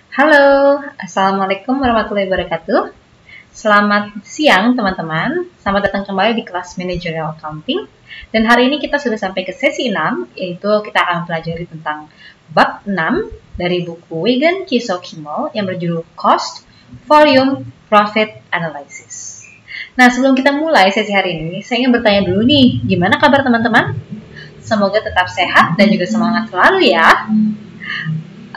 Halo, Assalamualaikum warahmatullahi wabarakatuh. Selamat siang teman-teman, selamat datang kembali di kelas Managerial Accounting. Dan hari ini kita sudah sampai ke sesi 6, yaitu kita akan pelajari tentang bab 6 dari buku Wigan Kiso Kimmel yang berjudul Cost, Volume, Profit Analysis. Nah, sebelum kita mulai sesi hari ini, saya ingin bertanya dulu nih, gimana kabar teman-teman? Semoga tetap sehat dan juga semangat selalu ya.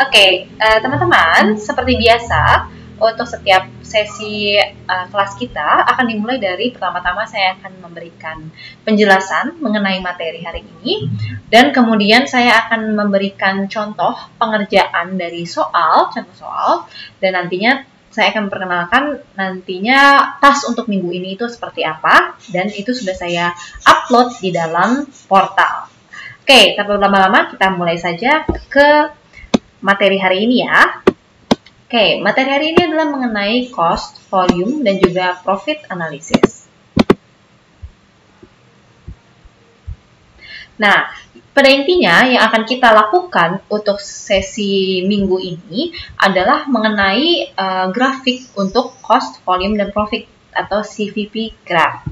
Oke, teman-teman, seperti biasa, untuk setiap sesi kelas kita akan dimulai dari pertama-tama saya akan memberikan penjelasan mengenai materi hari ini, dan kemudian saya akan memberikan contoh pengerjaan dari contoh soal, dan nantinya saya akan memperkenalkan nantinya tas untuk minggu ini itu seperti apa, dan itu sudah saya upload di dalam portal. Oke, tanpa berlama-lama kita mulai saja ke materi hari ini ya. Oke, materi hari ini adalah mengenai cost, volume, dan juga profit analysis. Nah, pada intinya yang akan kita lakukan untuk sesi minggu ini adalah mengenai grafik untuk cost, volume, dan profit atau CVP graph.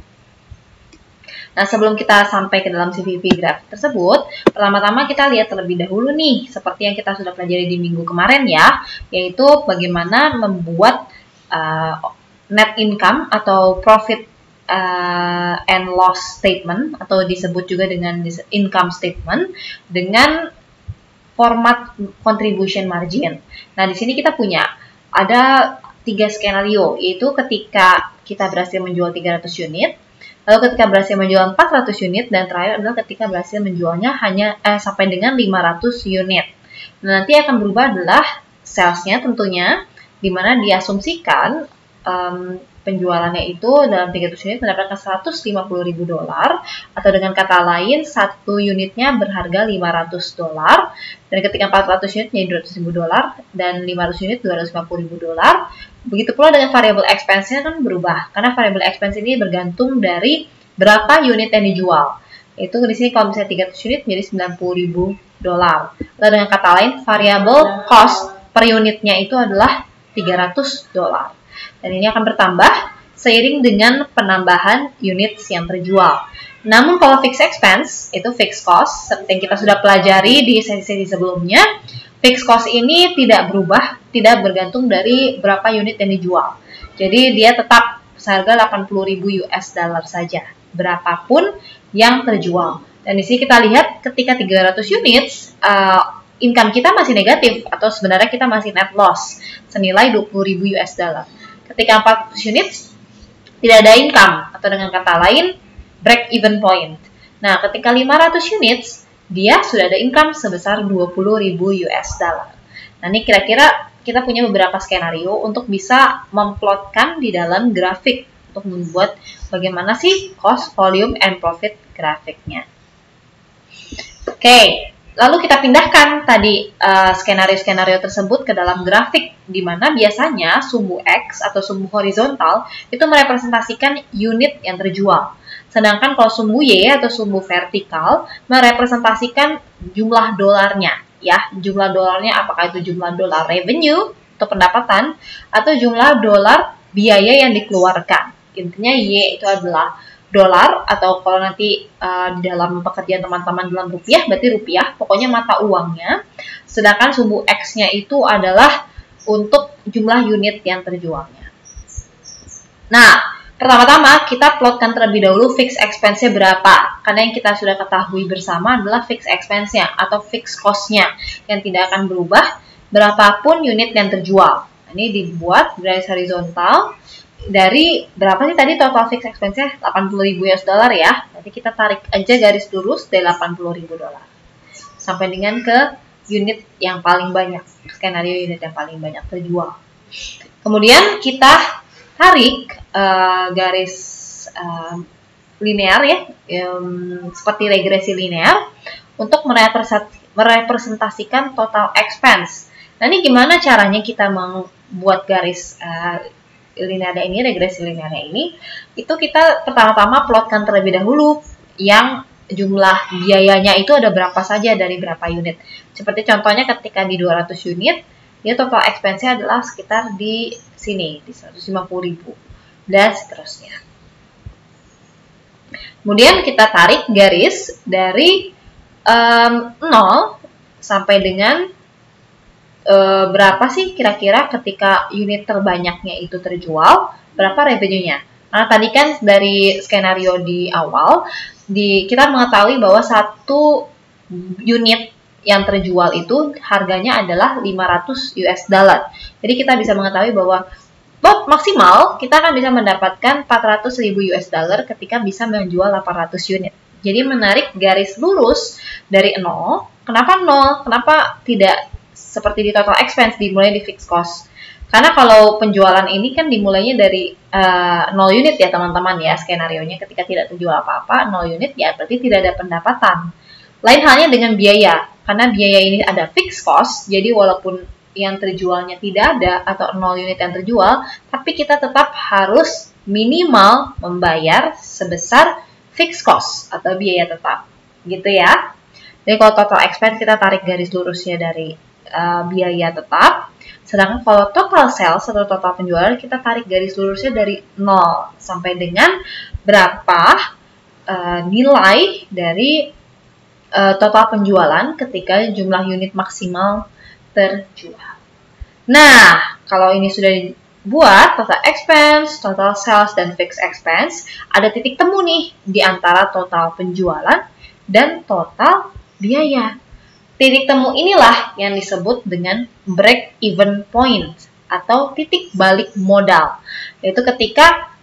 Nah, sebelum kita sampai ke dalam CVP graph tersebut, pertama-tama kita lihat terlebih dahulu nih, seperti yang kita sudah pelajari di minggu kemarin ya, yaitu bagaimana membuat net income atau profit and loss statement, atau disebut juga dengan income statement, dengan format contribution margin. Nah, di sini kita punya ada 3 skenario, yaitu ketika kita berhasil menjual 300 unit, lalu ketika berhasil menjual 400 unit, dan terakhir adalah ketika berhasil menjualnya hanya sampai dengan 500 unit. Nah, nanti akan berubah adalah sales-nya tentunya, di mana diasumsikan penjualannya itu dalam 300 unit mendapatkan $150.000, atau dengan kata lain satu unitnya berharga $500, dan ketika 400 unit menjadi $200.000 dan 500 unit $250.000. Begitu pula dengan variable expense-nya kan berubah, karena variable expense ini bergantung dari berapa unit yang dijual. Itu di sini kalau misalnya 300 unit menjadi $90. Lalu dengan kata lain variable cost per unitnya itu adalah $300. Dan ini akan bertambah seiring dengan penambahan unit yang terjual. Namun kalau fixed expense, itu fixed cost, seperti yang kita sudah pelajari di sesi-sesi sebelumnya, fixed cost ini tidak berubah, tidak bergantung dari berapa unit yang dijual. Jadi dia tetap seharga $80.000 saja, berapapun yang terjual. Dan di sini kita lihat ketika 300 unit, income kita masih negatif, atau sebenarnya kita masih net loss, senilai $20.000. Ketika 400 unit, tidak ada income, atau dengan kata lain, break even point. Nah, ketika 500 unit, dia sudah ada income sebesar $20.000. Nah, ini kira-kira kita punya beberapa skenario untuk bisa memplotkan di dalam grafik, untuk membuat bagaimana sih cost, volume, and profit grafiknya. Oke. Lalu kita pindahkan tadi skenario-skenario tersebut ke dalam grafik, di mana biasanya sumbu X atau sumbu horizontal itu merepresentasikan unit yang terjual. Sedangkan kalau sumbu Y atau sumbu vertikal merepresentasikan jumlah dolarnya. Ya, jumlah dolarnya apakah itu jumlah dolar revenue atau pendapatan, atau jumlah dolar biaya yang dikeluarkan. Intinya Y itu adalah dolar, atau kalau nanti di dalam pekerjaan teman-teman dalam rupiah, berarti rupiah, pokoknya mata uangnya. Sedangkan sumbu X-nya itu adalah untuk jumlah unit yang terjualnya. Nah, pertama-tama kita plotkan terlebih dahulu fixed expense-nya berapa. Karena yang kita sudah ketahui bersama adalah fixed expense-nya atau fixed cost-nya yang tidak akan berubah berapapun unit yang terjual. Ini dibuat garis horizontal. Dari berapa sih tadi total fixed expense-nya? $80.000 ya. Nanti kita tarik aja garis lurus dari $80.000 sampai dengan ke unit yang paling banyak, skenario unit yang paling banyak terjual. Kemudian kita tarik garis linear ya, seperti regresi linear, untuk merepresentasikan total expense. Nah, ini gimana caranya kita membuat garis linear ini, regresi linear ini? Itu kita pertama-tama plotkan terlebih dahulu yang jumlah biayanya itu ada berapa saja dari berapa unit. Seperti contohnya ketika di 200 unit, ya total expense-nya adalah sekitar di sini, di 150.000 dan seterusnya. Kemudian kita tarik garis dari 0 sampai dengan berapa sih kira-kira ketika unit terbanyaknya itu terjual, berapa revenue-nya. Nah, tadi kan dari skenario di awal, kita mengetahui bahwa satu unit yang terjual itu harganya adalah 500 US dollar. Jadi kita bisa mengetahui bahwa maksimal kita akan bisa mendapatkan 400.000 US dollar ketika bisa menjual 800 unit. Jadi menarik garis lurus dari 0. Kenapa 0? Kenapa tidak seperti di total expense dimulai di fixed cost? Karena kalau penjualan ini kan dimulainya dari 0 unit ya teman-teman ya, skenarionya ketika tidak terjual apa-apa, 0 unit ya berarti tidak ada pendapatan. Lain halnya dengan biaya, karena biaya ini ada fixed cost, jadi walaupun yang terjualnya tidak ada atau 0 unit yang terjual, tapi kita tetap harus minimal membayar sebesar fixed cost atau biaya tetap, gitu ya. Jadi kalau total expense kita tarik garis lurusnya dari biaya tetap, sedangkan kalau total sales atau total penjualan kita tarik garis lurusnya dari 0 sampai dengan berapa nilai dari total penjualan ketika jumlah unit maksimal terjual. Nah, kalau ini sudah dibuat, total expense, total sales, dan fixed expense, ada titik temu nih di antara total penjualan dan total biaya. Titik temu inilah yang disebut dengan break-even point atau titik balik modal. Yaitu ketika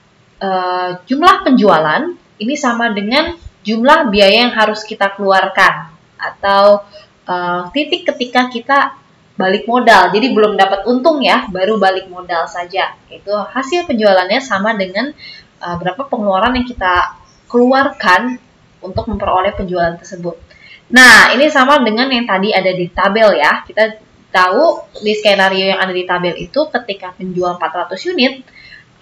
jumlah penjualan ini sama dengan jumlah biaya yang harus kita keluarkan. Atau titik ketika kita balik modal. Jadi belum dapat untung ya, baru balik modal saja. Itu hasil penjualannya sama dengan berapa pengeluaran yang kita keluarkan untuk memperoleh penjualan tersebut. Nah, ini sama dengan yang tadi ada di tabel ya. Kita tahu di skenario yang ada di tabel itu ketika menjual 400 unit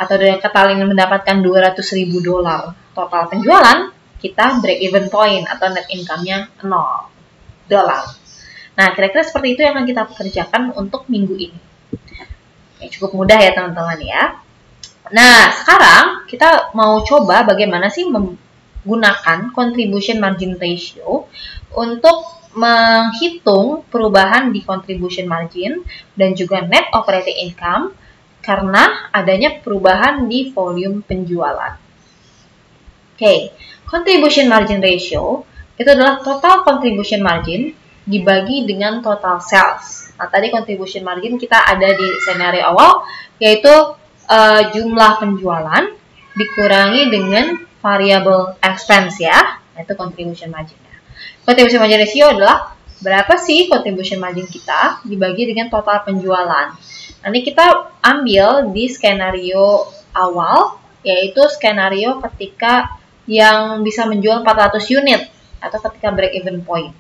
atau dengan kata ingin mendapatkan 200.000 dolar total penjualan, kita break even point atau net income-nya 0 dolar. Nah, kira-kira seperti itu yang akan kita kerjakan untuk minggu ini. Oke, cukup mudah ya teman-teman ya. Nah, sekarang kita mau coba bagaimana sih menggunakan contribution margin ratio untuk menghitung perubahan di contribution margin dan juga net operating income karena adanya perubahan di volume penjualan. Oke, contribution margin ratio itu adalah total contribution margin dibagi dengan total sales. Nah, tadi contribution margin kita ada di skenario awal, yaitu jumlah penjualan dikurangi dengan variable expense ya, itu contribution margin-nya. Contribution margin ratio adalah berapa sih contribution margin kita dibagi dengan total penjualan. Nanti kita ambil di skenario awal, yaitu skenario ketika yang bisa menjual 400 unit atau ketika break even point.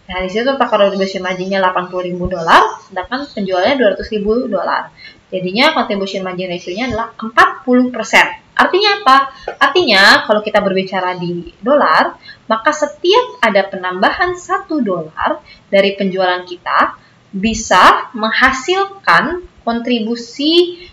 Nah, di situ total contribution margin-nya 80.000 dolar, sedangkan penjualannya 200.000 dolar. Jadinya contribution margin ratio-nya adalah 40%. Artinya apa? Artinya kalau kita berbicara di dolar, maka setiap ada penambahan 1 dolar dari penjualan kita bisa menghasilkan kontribusi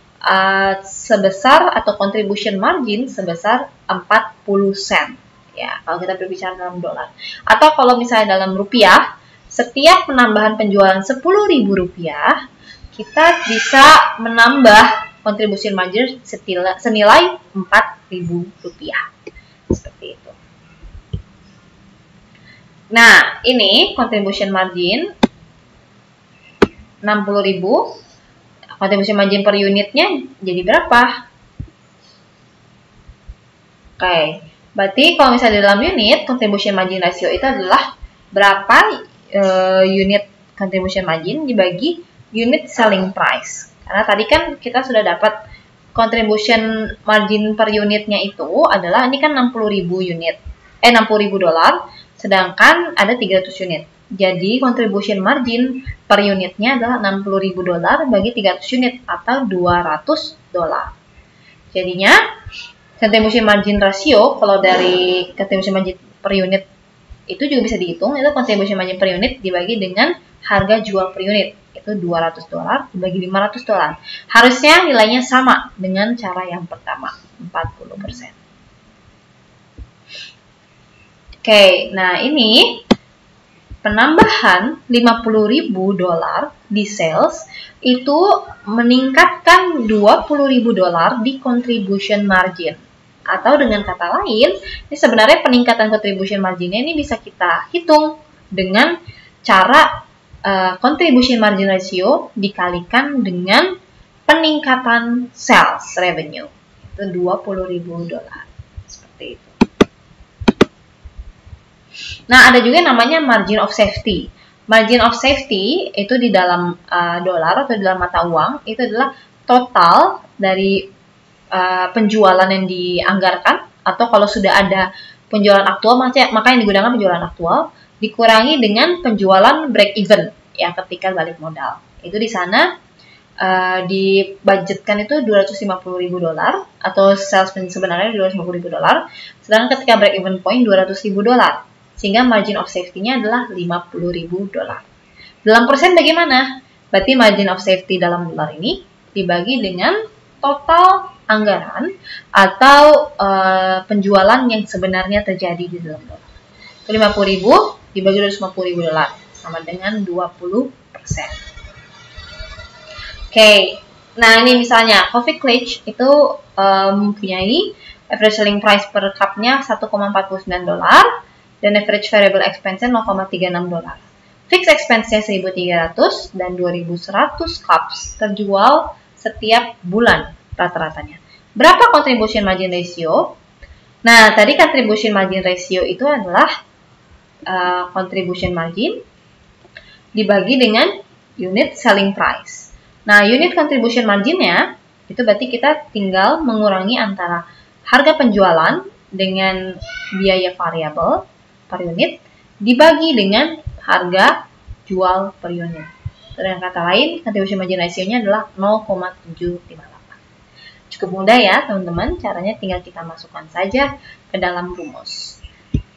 sebesar atau contribution margin sebesar 40 sen. Ya, kalau kita berbicara dalam dolar. Atau kalau misalnya dalam rupiah, setiap penambahan penjualan 10.000 rupiah, kita bisa menambah contribution margin senilai 4.000 rupiah. Seperti itu. Nah, ini contribution margin 60.000. Contribution margin per unitnya jadi berapa? Oke. Berarti kalau misalnya di dalam unit, contribution margin ratio itu adalah berapa unit contribution margin dibagi unit selling price. Karena tadi kan kita sudah dapat contribution margin per unitnya itu adalah, ini kan 60.000 unit, 60.000 dolar, sedangkan ada 300 unit. Jadi contribution margin per unitnya adalah 60.000 dolar bagi 300 unit atau 200 dolar. Jadinya contribution margin ratio, kalau dari contribution margin per unit itu juga bisa dihitung, itu contribution margin per unit dibagi dengan harga jual per unit, itu $200 dibagi $500. Harusnya nilainya sama dengan cara yang pertama, 40%. Oke, nah ini penambahan $50.000 di sales itu meningkatkan $20.000 di contribution margin. Atau dengan kata lain, ini sebenarnya peningkatan contribution marginnya ini bisa kita hitung dengan cara contribution margin ratio dikalikan dengan peningkatan sales revenue. Itu $20.000. Seperti itu. Nah, ada juga namanya margin of safety. Margin of safety itu di dalam dolar atau di dalam mata uang itu adalah total dari penjualan yang dianggarkan, atau kalau sudah ada penjualan aktual maka yang digunakan penjualan aktual dikurangi dengan penjualan break even ya ketika balik modal. Itu di sana dibudgetkan itu $250.000 atau sales sebenarnya $250.000, sedangkan ketika break even point $200.000. Sehingga margin of safety-nya adalah $50.000. Dalam persen bagaimana? Berarti margin of safety dalam dolar ini dibagi dengan total anggaran atau penjualan yang sebenarnya terjadi di dalam dolar. 50.000 dibagi $250.000 sama dengan 20%. Oke, nah ini misalnya Coffee Clutch itu mempunyai average selling price per cup-nya $1,49 dan average variable expense-nya $0,36. Fixed expense-nya 1.300 dan 2.100 cups terjual setiap bulan rata-ratanya. Berapa contribution margin ratio? Nah, tadi contribution margin ratio itu adalah contribution margin dibagi dengan unit selling price. Nah, unit contribution margin-nya itu berarti kita tinggal mengurangi antara harga penjualan dengan biaya variabel per unit dibagi dengan harga jual per unit. Dengan kata lain, contribution margin ratio-nya adalah 0,758. Cukup mudah ya, teman-teman. Caranya tinggal kita masukkan saja ke dalam rumus.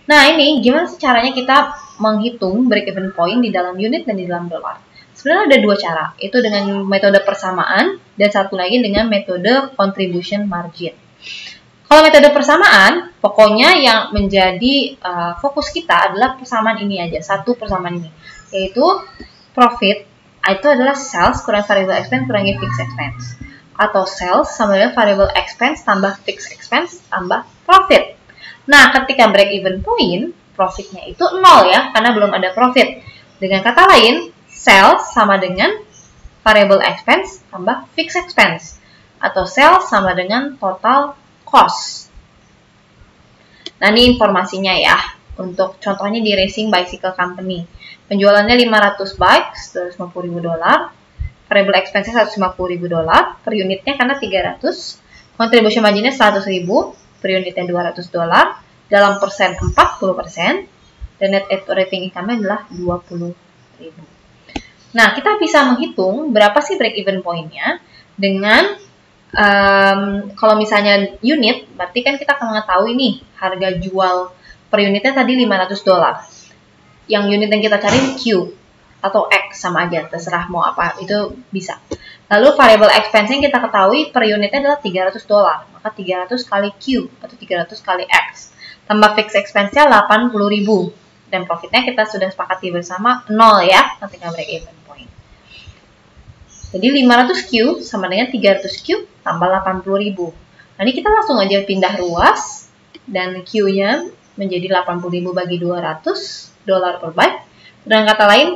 Nah, ini gimana sih caranya kita menghitung break even point di dalam unit dan di dalam dolar? Sebenarnya ada dua cara, itu dengan metode persamaan dan satu lagi dengan metode contribution margin. Kalau metode persamaan, pokoknya yang menjadi fokus kita adalah persamaan ini aja, satu persamaan ini, yaitu profit itu adalah sales kurang variable expense kurangi fixed expense, atau sales sama dengan variable expense tambah fixed expense tambah profit. Nah, ketika break even point, profitnya itu 0 ya, karena belum ada profit. Dengan kata lain, sales sama dengan variable expense tambah fixed expense, atau sales sama dengan total cost. Nah, ini informasinya ya. Untuk contohnya di Racing Bicycle Company. Penjualannya 500 bikes, $250.000. Variable expense-nya $150.000 per unitnya karena 300. Contribution margin-nya 100.000 per unitnya $200. Dalam persen 40%. Dan net operating income-nya adalah 20.000. Nah, kita bisa menghitung berapa sih break even point-nya dengan kalau misalnya unit, berarti kan kita akan mengetahui nih harga jual per unitnya tadi $500. Yang unit yang kita cari Q atau X sama aja, terserah mau apa, itu bisa. Lalu variable expense yang kita ketahui per unitnya adalah $300, maka 300 kali Q atau 300 kali X. Tambah fixed expense-nya 80.000 dan profitnya kita sudah sepakati bersama 0 ya ketika break even point. Jadi 500Q sama dengan 300Q tambah 80.000. Nah, ini kita langsung aja pindah ruas dan Q-nya menjadi 80.000 bagi $200 per byte. Dengan kata lain,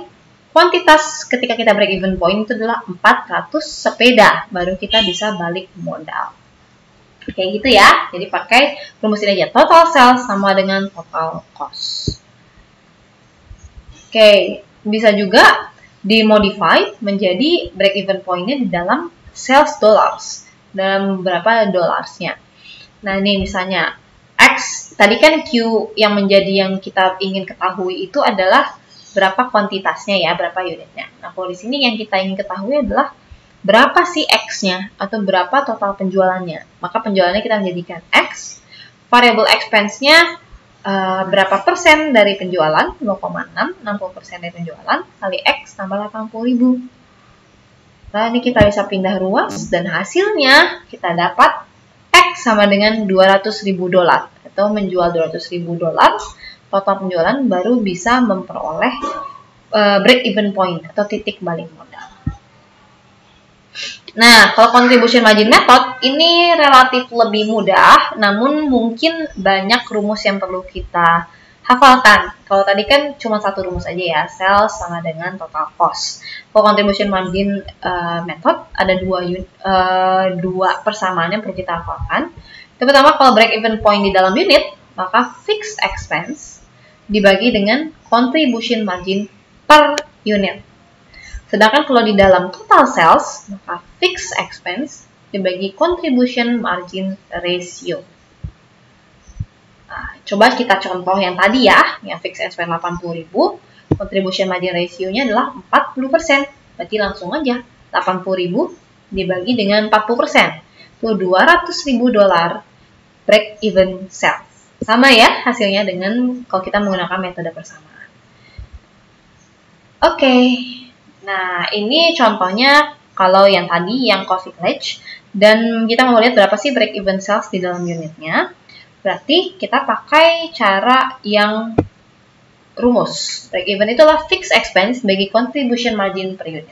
kuantitas ketika kita break even point itu adalah 400 sepeda, baru kita bisa balik modal. Kayak gitu ya. Jadi pakai rumus ini aja. Total sales sama dengan total cost. Oke, bisa juga dimodify menjadi break even point-nya di dalam sales dollars, dalam berapa dollarsnya. Nah, ini misalnya X, tadi kan Q yang menjadi yang kita ingin ketahui itu adalah berapa kuantitasnya ya, berapa unitnya. Nah, kalau di sini yang kita ingin ketahui adalah berapa sih X-nya atau berapa total penjualannya. Maka penjualannya kita menjadikan X, variable expense-nya berapa persen dari penjualan, 0,6, 60% dari penjualan, kali X tambah 80.000. Nah, ini kita bisa pindah ruas dan hasilnya kita dapat X sama dengan $200.000 atau menjual $200.000, total penjualan baru bisa memperoleh break even point atau titik balik modal. Nah, kalau contribution margin method ini relatif lebih mudah, namun mungkin banyak rumus yang perlu kita hafalkan. Kalau tadi kan cuma satu rumus aja ya, sales sama dengan total cost. Kalau contribution margin method ada dua persamaan yang perlu kita hafalkan. Yang pertama, kalau break even point di dalam unit, maka fixed expense dibagi dengan contribution margin per unit. Sedangkan kalau di dalam total sales, maka fixed expense dibagi contribution margin ratio. Nah, coba kita contoh yang tadi ya, yang fixed expense 80.000, contribution margin ratio-nya adalah 40%. Berarti langsung aja 80.000 dibagi dengan 40%. Itu $200.000 break even sales. Sama ya hasilnya dengan kalau kita menggunakan metode persamaan. Oke. Nah, ini contohnya kalau yang tadi, yang coffee pledge, dan kita mau lihat berapa sih break even sales di dalam unitnya. Berarti kita pakai cara yang rumus. Break even itulah fixed expense bagi contribution margin per unit.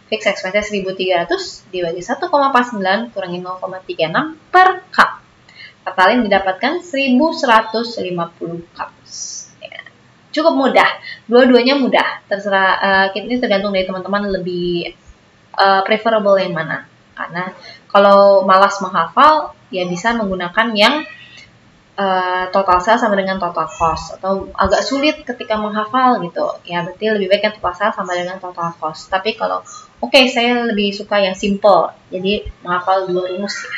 Fixed expense 1.300 dibagi 1,49 kurangi 0,36 per cup. Totalnya didapatkan 1.150 cups. Cukup mudah, dua-duanya mudah, terserah, ini tergantung dari teman-teman lebih preferable yang mana. Karena kalau malas menghafal, ya bisa menggunakan yang total sales sama dengan total cost, atau agak sulit ketika menghafal gitu, ya berarti lebih baik yang total sales sama dengan total cost. Tapi kalau saya lebih suka yang simple, jadi menghafal dua rumus ya,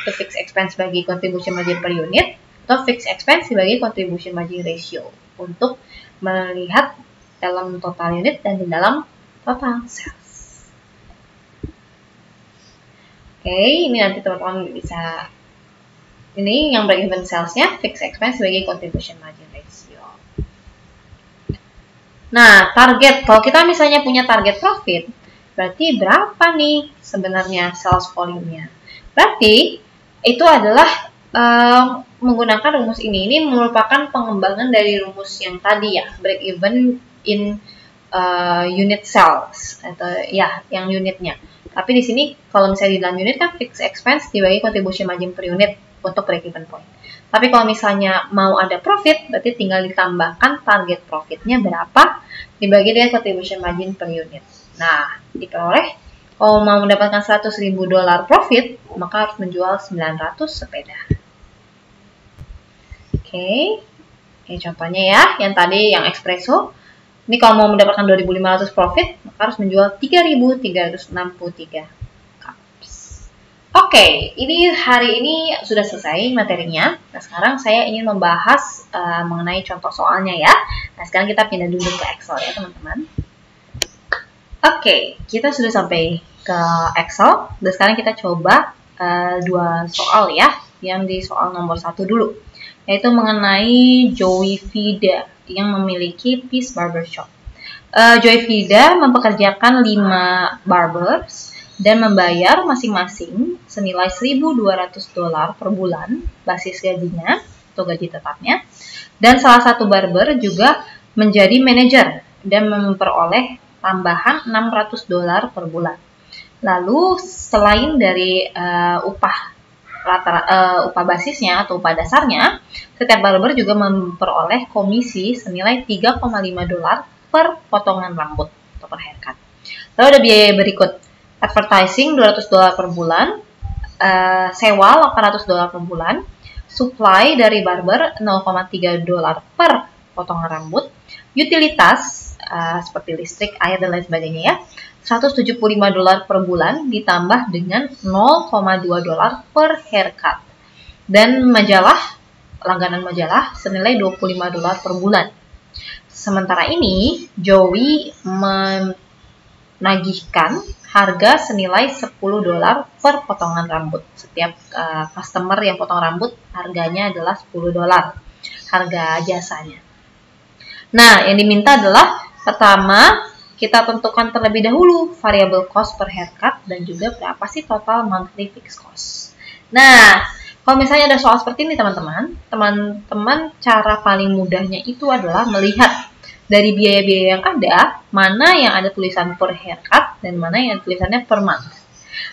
itu fixed expense bagi contribution margin per unit, atau fixed expense dibagi contribution margin ratio, untuk melihat dalam total unit dan di dalam total sales. Oke, ini nanti teman-teman bisa, ini yang break even sales-nya, fixed expense sebagai contribution margin ratio. Nah, target, kalau kita misalnya punya target profit, berarti berapa nih sebenarnya sales volume-nya? Berarti itu adalah menggunakan rumus ini merupakan pengembangan dari rumus yang tadi ya, break even in unit sales, atau ya yang unitnya. Tapi di sini kalau misalnya di dalam unit kan fixed expense dibagi contribution margin per unit untuk break even point. Tapi kalau misalnya mau ada profit, berarti tinggal ditambahkan target profitnya berapa dibagi dengan contribution margin per unit. Nah, diperoleh kalau mau mendapatkan $100.000 profit, maka harus menjual 900 sepeda. Oke, ini contohnya ya, yang tadi yang espresso. Ini kalau mau mendapatkan 2.500 profit, maka harus menjual 3.363 cups. Oke, ini hari ini sudah selesai materinya. Nah, sekarang saya ingin membahas mengenai contoh soalnya ya. Nah, sekarang kita pindah dulu ke Excel ya, teman-teman. Oke, kita sudah sampai ke Excel. Dan sekarang kita coba dua soal ya, yang di soal nomor 1 dulu, yaitu mengenai Joey Vida yang memiliki Peace Barbershop. Joey Vida mempekerjakan 5 barbers dan membayar masing-masing senilai $1.200 per bulan basis gajinya atau gaji tetapnya. Dan salah satu barber juga menjadi manajer dan memperoleh tambahan $600 per bulan. Lalu selain dari upah basisnya atau upah dasarnya, setiap barber juga memperoleh komisi senilai $3,5 per potongan rambut atau per haircut. Lalu ada biaya berikut: advertising $200 per bulan, sewa $800 per bulan, supply dari barber $0,3 per potongan rambut, utilitas seperti listrik, air dan lain sebagainya ya, $175 per bulan ditambah dengan $0,2 per haircut, dan langganan majalah senilai $25 per bulan. Sementara ini, Joey menagihkan harga senilai $10 per potongan rambut. Setiap customer yang potong rambut harganya adalah $10 harga jasanya. Nah, yang diminta adalah pertama kita tentukan terlebih dahulu variable cost per haircut dan juga berapa sih total monthly fixed cost. Nah, kalau misalnya ada soal seperti ini teman-teman, cara paling mudahnya itu adalah melihat dari biaya-biaya yang ada, mana yang ada tulisan per haircut dan mana yang ada tulisannya per month.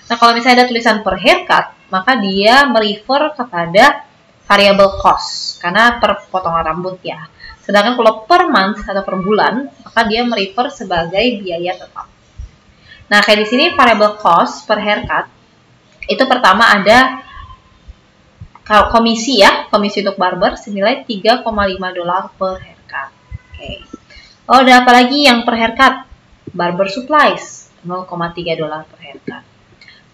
Nah, kalau misalnya ada tulisan per haircut, maka dia merefer kepada variable cost, karena per potongan rambut ya. Sedangkan kalau per month atau per bulan, maka dia merefer sebagai biaya tetap. Nah, kayak di sini variable cost per haircut, itu pertama ada komisi ya, komisi untuk barber senilai $3,5 per haircut. Oke. Oh, ada apa lagi yang per haircut? Barber supplies, $0,3 per haircut.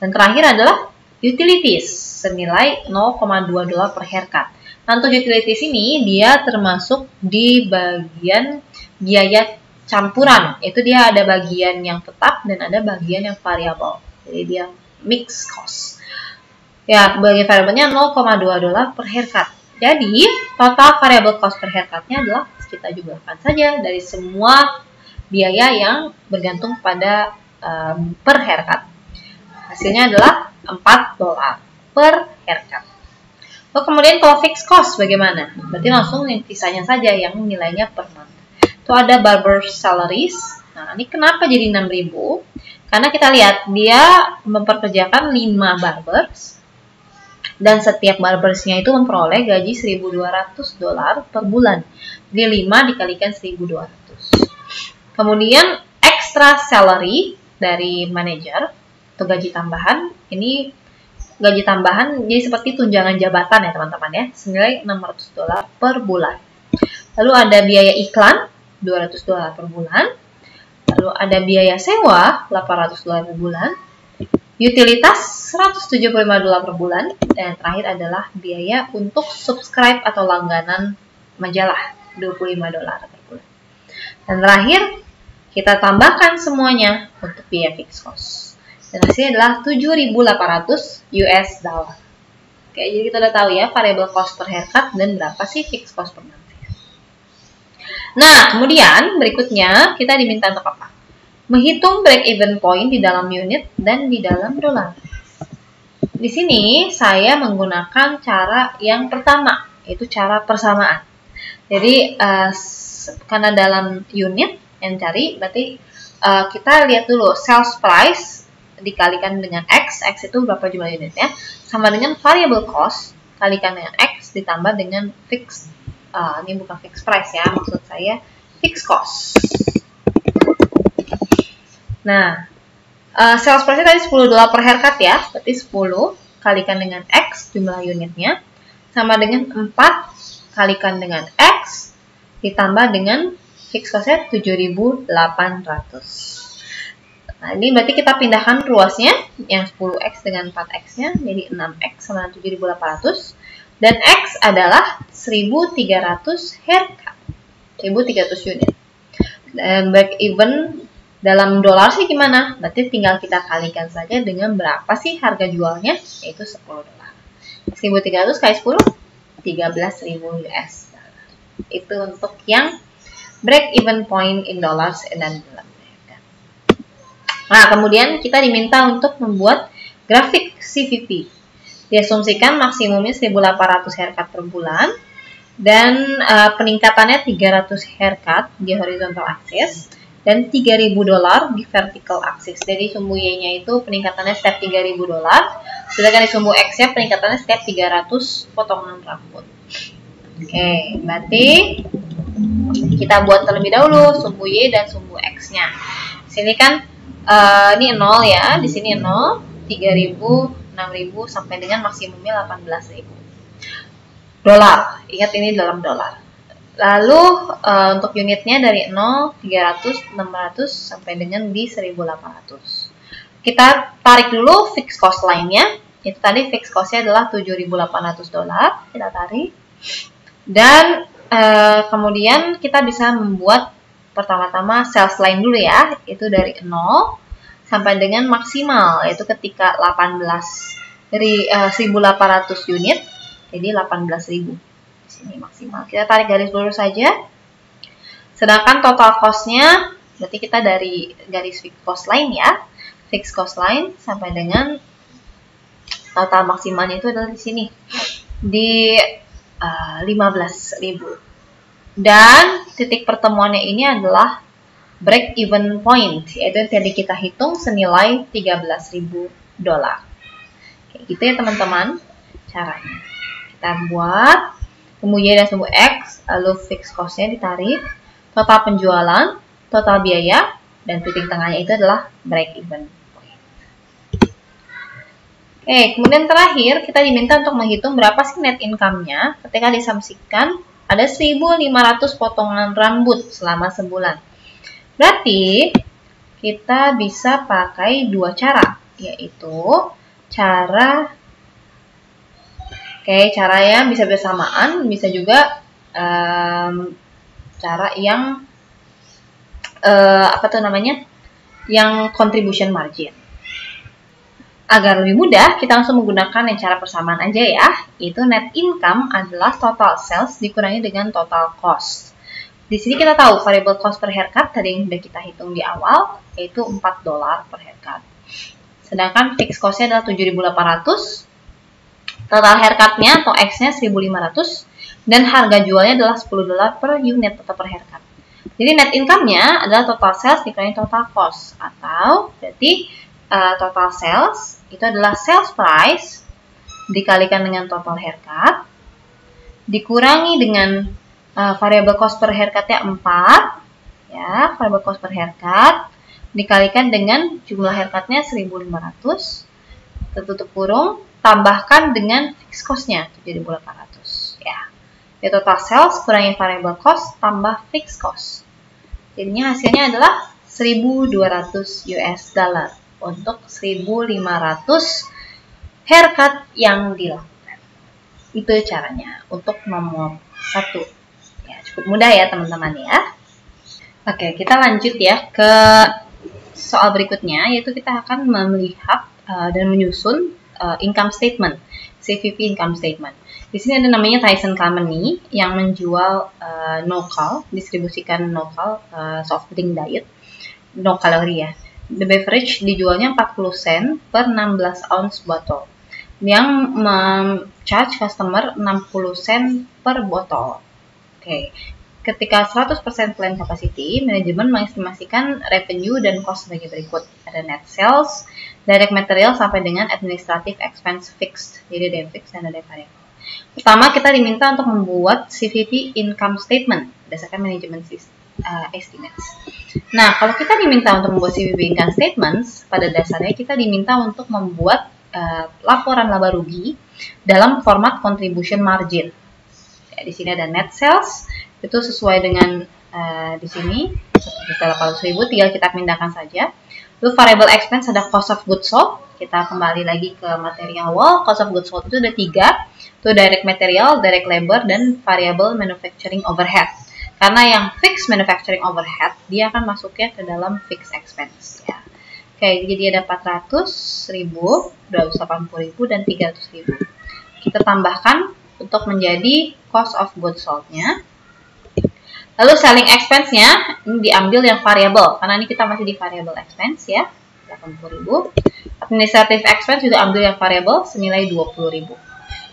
Dan terakhir adalah utilities, senilai $0,2 per haircut. Nah, untuk utilities ini dia termasuk di bagian biaya campuran. Itu dia ada bagian yang tetap dan ada bagian yang variabel. Jadi dia mixed cost. Ya, bagian variabelnya $0,2 per haircut. Jadi, total variable cost per haircutnya adalah kita jumlahkan saja dari semua biaya yang bergantung pada per haircut. Hasilnya adalah $4 per haircut. Lalu kemudian kalau fixed cost bagaimana? Berarti langsung yang sisanya saja yang nilainya per month. Itu ada barber salaries. Nah, ini kenapa jadi 6.000? Karena kita lihat dia memperkerjakan 5 barbers dan setiap barbersnya itu memperoleh gaji $1.200 per bulan. Jadi 5 dikalikan 1.200. Kemudian extra salary dari manager atau gaji tambahan. Ini gaji tambahan jadi seperti tunjangan jabatan ya teman-teman ya, senilai $600 per bulan. Lalu ada biaya iklan $200 per bulan. Lalu ada biaya sewa $800 per bulan. Utilitas $175 per bulan. Dan terakhir adalah biaya untuk subscribe atau langganan majalah $25 per bulan. Dan terakhir kita tambahkan semuanya untuk biaya fixed cost. Dan hasilnya adalah $7.800. Oke, jadi kita udah tahu ya variable cost per haircut dan berapa sih fixed cost per month. Nah, kemudian berikutnya kita diminta untuk apa? Menghitung break even point di dalam unit dan di dalam dolar. Di sini saya menggunakan cara yang pertama, yaitu cara persamaan. Jadi karena dalam unit yang cari, berarti kita lihat dulu sales price dikalikan dengan X itu berapa jumlah unitnya, sama dengan variable cost kalikan dengan X ditambah dengan fixed, ini bukan fixed price ya, maksud saya fixed cost. Nah, sales price tadi $10 per haircut ya, berarti 10 kalikan dengan X jumlah unitnya, sama dengan 4 kalikan dengan X ditambah dengan fixed cost-nya 7.800. Nah, ini berarti kita pindahkan ruasnya, yang 10X dengan 4X-nya, jadi 6X sama 7.800. Dan X adalah 1.300 haircut, 1.300 unit. Dan break even dalam dolar sih gimana? Berarti tinggal kita kalikan saja dengan berapa sih harga jualnya, yaitu $10. 1.300 kali 10, 13.000 US. Itu untuk yang break even point in dollars dan dalam. Nah, kemudian kita diminta untuk membuat grafik CVP. Diasumsikan maksimumnya 1.800 haircut per bulan dan peningkatannya 300 haircut di horizontal axis dan $3.000 di vertical axis. Jadi sumbu Y-nya itu peningkatannya setiap $3.000, sedangkan di sumbu X-nya peningkatannya setiap 300 potongan rambut. Oke, berarti kita buat terlebih dahulu sumbu Y dan sumbu X-nya. Sini kan ini 0 ya, di sini 0, 3.000, 6.000 sampai dengan maksimumnya 18.000 dolar. Ingat ini dalam dolar. Lalu untuk unitnya dari 0, 300, 600 sampai dengan di 1.800. Kita tarik dulu fixed cost lainnya. Itu tadi fixed cost-nya adalah $7.800. Kita tarik. Dan kemudian kita bisa membuat pertama-tama sales line dulu ya, itu dari 0 sampai dengan maksimal, yaitu ketika 1.800 unit, jadi 18.000. Di sini maksimal. Kita tarik garis lurus saja. Sedangkan total cost-nya Berarti kita dari garis fixed cost line ya. Fixed cost line sampai dengan total maksimalnya itu adalah di sini. Di 15.000. Dan titik pertemuannya ini adalah break even point, yaitu yang tadi kita hitung senilai $13.000. Kayak gitu ya teman-teman caranya. Kita buat, kemudian ada sumbu X, lalu fixed cost-nya ditarik, total penjualan, total biaya, dan titik tengahnya itu adalah break even point. Oke, kemudian terakhir kita diminta untuk menghitung berapa sih net income-nya ketika disumsikan ada 1.500 potongan rambut selama sebulan. Berarti kita bisa pakai dua cara, yaitu cara yang bisa bersamaan, bisa juga cara yang yang contribution margin. Agar lebih mudah, kita langsung menggunakan yang cara persamaan aja ya. Itu net income adalah total sales dikurangi dengan total cost. Di sini kita tahu variable cost per haircut tadi yang sudah kita hitung di awal, yaitu $4 per haircut. Sedangkan fixed cost-nya adalah 7.800, total haircut-nya atau X-nya 1.500, dan harga jualnya adalah $10 per unit atau per haircut. Jadi net income-nya adalah total sales dikurangi total cost, atau berarti total sales itu adalah sales price dikalikan dengan total haircut, dikurangi dengan variable cost per haircut-nya 4, ya, variable cost per haircut, dikalikan dengan jumlah haircut-nya 1.500, tertutup kurung, tambahkan dengan fixed cost-nya 7.800, ya. Ya, total sales kurangi variable cost tambah fixed cost. Jadinya hasilnya adalah $1.200 untuk 1.500 haircut yang dilakukan. Itu caranya untuk nomor 1. Ya, cukup mudah ya teman-teman ya. Oke, kita lanjut ya ke soal berikutnya, yaitu kita akan melihat dan menyusun income statement, CVP income statement. Di sini ada namanya Tyson Company yang menjual no-cal, distribusikan no-cal soft drink diet, no calorie ya. The beverage dijualnya 40 sen per 16 ounce botol, yang charge customer 60 sen per botol. Oke. Ketika 100% plan capacity, manajemen mengestimasikan revenue dan cost sebagai berikut. Ada net sales, direct material sampai dengan administrative expense fixed. Jadi ada yang fixed dan ada yang variable. Pertama, kita diminta untuk membuat CVP income statement berdasarkan manajemen estimates. Nah, kalau kita diminta untuk membuat CVP income statements, pada dasarnya kita diminta untuk membuat laporan laba rugi dalam format contribution margin. Ya, di sini ada net sales, itu sesuai dengan di sini 1.800.000, tinggal kita pindahkan saja. Lalu variable expense ada cost of goods sold. Kita kembali lagi ke materi awal. Cost of goods sold itu ada 3, itu direct material, direct labor, dan variable manufacturing overhead. Karena yang fixed manufacturing overhead, dia akan masuknya ke dalam fixed expense. Ya. Oke, jadi ada 400.000, 280.000, dan 300.000. Kita tambahkan untuk menjadi cost of goods sold-nya. Lalu selling expense-nya ini diambil yang variable, karena ini kita masih di variable expense ya, 80.000. Administrative expense juga ambil yang variable senilai 20.000.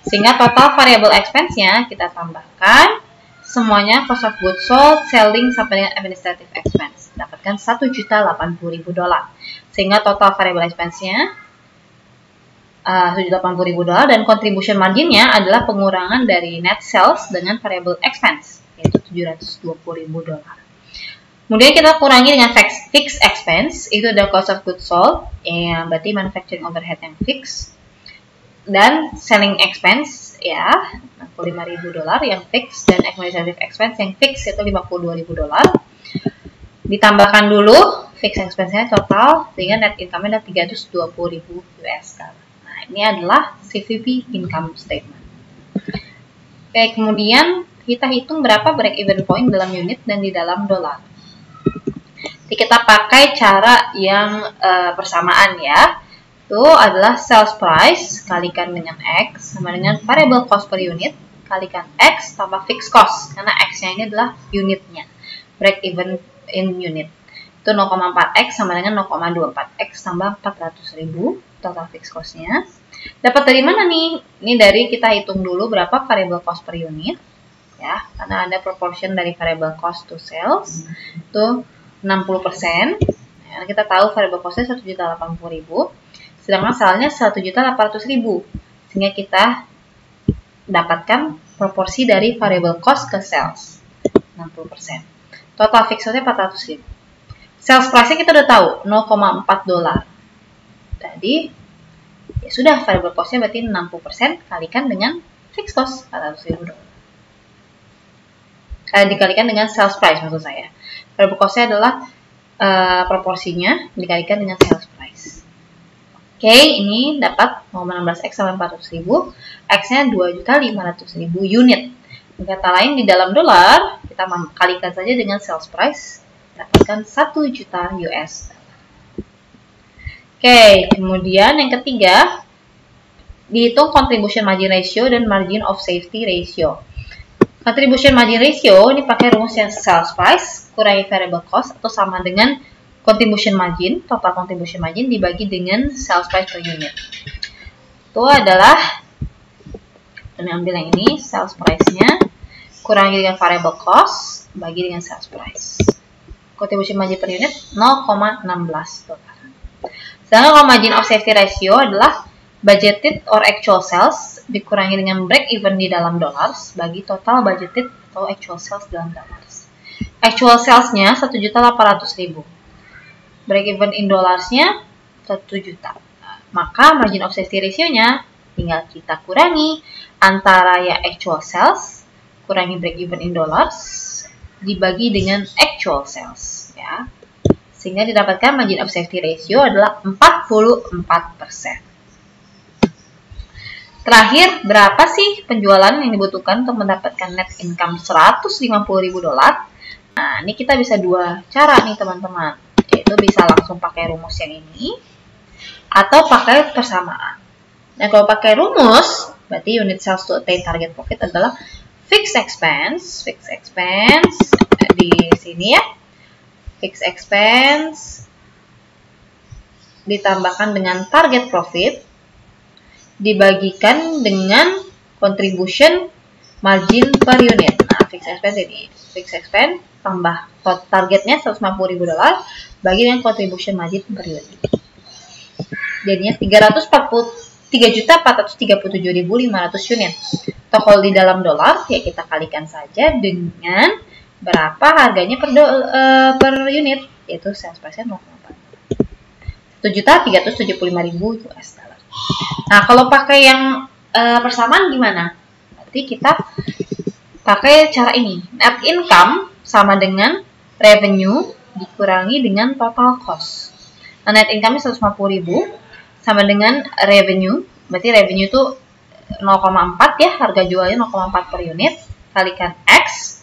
Sehingga total variable expense-nya kita tambahkan semuanya cost of goods sold, selling sampai dengan administrative expense. Dapatkan $1.080.000. Sehingga total variable expense-nya $1.080.000 dan contribution margin-nya adalah pengurangan dari net sales dengan variable expense, yaitu $720.000. Kemudian kita kurangi dengan fixed expense, itu ada cost of goods sold, yang berarti manufacturing overhead yang fixed, dan selling expense ya $65.000 yang fixed, dan administrative expense yang fixed itu $52.000. Ditambahkan dulu fixed expense-nya total dengan net income-nya ada $320.000. Nah, ini adalah CVP income statement. Oke, kemudian kita hitung berapa break even point dalam unit dan di dalam dolar. Jadi kita pakai cara yang persamaan ya. Itu adalah sales price kalikan dengan X sama dengan variable cost per unit kalikan X tambah fixed cost, karena X-nya ini adalah unitnya, break even in unit. Itu Itu 0,4x sama dengan 0,24x tambah 400.000 total fixed cost-nya. Dapat dari mana nih? Ini dari kita hitung dulu berapa variable cost per unit. Ya, karena ada proportion dari variable cost to sales. Itu 60%. Ya, kita tahu variable cost-nya 1.080.000. Sedangkan salesnya 1.800.000. Sehingga kita dapatkan proporsi dari variable cost ke sales. 60%. Total fixed cost-nya 400.000. Sales price-nya kita udah tahu, $0,4. Jadi, ya sudah, variable cost-nya berarti 60% kalikan dengan fixed cost, $400.000. Dikalikan dengan sales price maksud saya. Variable cost-nya adalah proporsinya dikalikan dengan sales price. Oke, ini dapat 0,16x sama 400.000. X-nya 2.500.000 unit. Kata lain, di dalam dolar, kita kalikan saja dengan sales price, dapatkan 1 juta US. Oke, kemudian yang ketiga, dihitung contribution margin ratio dan margin of safety ratio. Contribution margin ratio ini pakai rumusnya sales price kurangi variable cost atau sama dengan contribution margin, total contribution margin dibagi dengan sales price per unit. Itu adalah, kita ambil yang ini, sales price-nya kurangi dengan variable cost bagi dengan sales price. Contribution margin per unit 0,16 total. Sedangkan kalau margin of safety ratio adalah budgeted or actual sales dikurangi dengan break even di dalam dollars bagi total budgeted atau actual sales dalam dollars. Actual sales-nya 1.800.000. Break even in dollars-nya 1 juta. Maka margin of safety ratio-nya tinggal kita kurangi antara ya actual sales kurangi break even in dollars dibagi dengan actual sales, ya. Sehingga didapatkan margin of safety ratio adalah 44%. Terakhir, berapa sih penjualan yang dibutuhkan untuk mendapatkan net income $150.000? Nah, ini kita bisa dua cara nih teman-teman. Yaitu bisa langsung pakai rumus yang ini atau pakai persamaan. Nah, kalau pakai rumus, berarti unit sales to attain target profit adalah fixed expense di sini ya. Fixed expense ditambahkan dengan target profit dibagikan dengan contribution margin per unit. Nah, fixed expense ini. Fixed expense tambah targetnya $150.000 bagi dengan contribution margin per unit. Jadinya 3.437.500 unit. Atau kalau di dalam dolar, ya kita kalikan saja dengan berapa harganya per unit, yaitu sales price-nya 0,4. 1.375.000 US dollar. Nah, kalau pakai yang persamaan gimana? Berarti kita pakai cara ini. Net income sama dengan revenue dikurangi dengan total cost. Nah, net income-nya 150.000 sama dengan revenue. Berarti revenue itu 0,4 ya, harga jualnya 0,4 per unit, kalikan X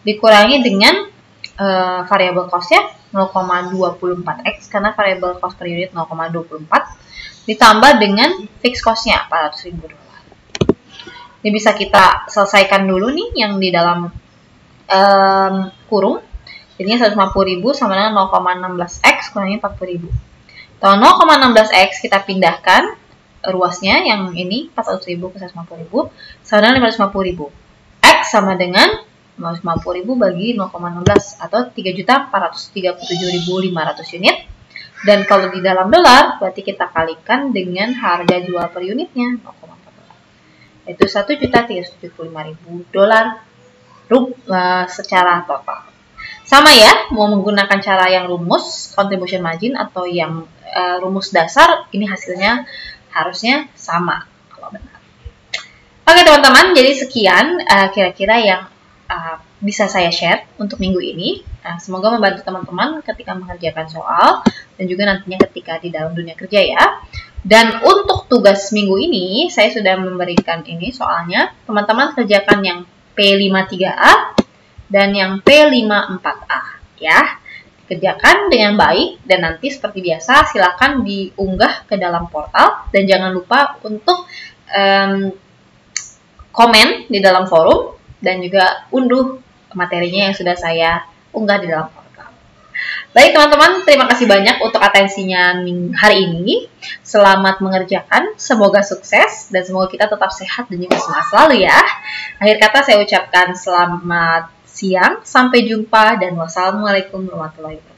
dikurangi dengan variable cost-nya 0,24x karena variable cost per unit 0,24 ditambah dengan fixed cost-nya $400.000. Ini bisa kita selesaikan dulu nih yang di dalam kurung. Jadinya 150.000 sama dengan 0,16x kurangi 40.000. Kalau 0,16x kita pindahkan ruasnya yang ini 400.000 ke 150.000 sama dengan 550.000. X sama dengan 150.000 bagi 0,16 atau 3.437.500 unit. Dan kalau di dalam dolar berarti kita kalikan dengan harga jual per unitnya 0,4 yaitu $1.375.000 secara total. Sama ya, mau menggunakan cara yang rumus contribution margin atau yang rumus dasar, ini hasilnya harusnya sama kalau benar. Oke teman-teman, jadi sekian kira-kira yang bisa saya share untuk minggu ini. Semoga membantu teman-teman ketika mengerjakan soal dan juga nantinya ketika di dalam dunia kerja ya. Dan untuk tugas minggu ini, saya sudah memberikan ini soalnya. Teman-teman kerjakan yang P53A dan yang P54A ya. Kerjakan dengan baik dan nanti seperti biasa silakan diunggah ke dalam portal dan jangan lupa untuk komen di dalam forum dan juga unduh materinya yang sudah saya unggah di dalam portal. Baik teman-teman, terima kasih banyak untuk atensinya hari ini. Selamat mengerjakan, semoga sukses, dan semoga kita tetap sehat dan juga semangat selalu ya. Akhir kata saya ucapkan selamat siang, sampai jumpa, dan wassalamualaikum warahmatullahi wabarakatuh.